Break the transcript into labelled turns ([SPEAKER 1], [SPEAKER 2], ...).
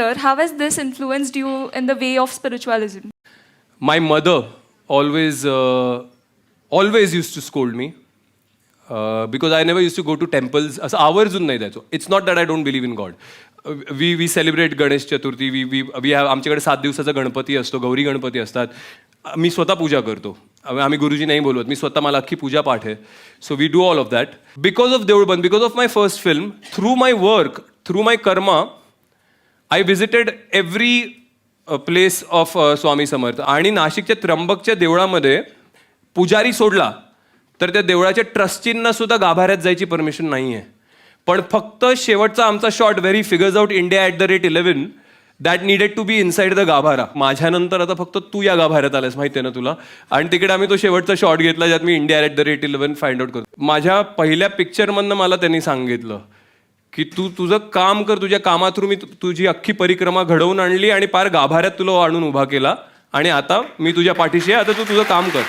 [SPEAKER 1] How has this influenced you in the way of spiritualism?
[SPEAKER 2] My mother always used to scold me because I never used to go to temples. असं आवर्जून नाही द्यायचो. It's not that I don't believe in God. We celebrate Ganesh Chaturthi. We have आमच्याकडे 7 दिवसाचा गणपती असतो, गौरी गणपती असतात. मी स्वतः पूजा करतो. आम्ही गुरुजी नाही बोलवत. मी स्वतः मला अख्खी पूजा पाठ आहे. So we do all of that. Because of देऊळ बंद, because of my first film, through my work, through my karma, I visited every place of Swami Samarth. आणि नाशिकच्या त्र्यंबकच्या देवळामध्ये पुजारी सोडला तर त्या देवळाच्या ट्रस्टींना सुद्धा गाभाऱ्यात जायची परमिशन नाही आहे. पण फक्त शेवटचा आमचा shot very figures out India @11 that needed to be inside the गाभारा. माझ्यानंतर आता फक्त तू या गाभाऱ्यात आलास, माहिती आहे ना तुला. आणि तिकडे आम्ही तो शेवटचा शॉट घेतला ज्यात मी इंडिया @11 फाइंड आउट करतो. माझ्या पहिल्या पिक्चरमधनं मला त्यांनी सांगितलं की तू तुझं काम कर, तुझ्या कामा थ्रू मी तुझी अख्खी परिक्रमा घडवून आणली आणि पार गाभाऱ्यात तुला आणून उभा केला आणि आता मी तुझ्या पाठीशी आहे, आता तू तुझं काम कर.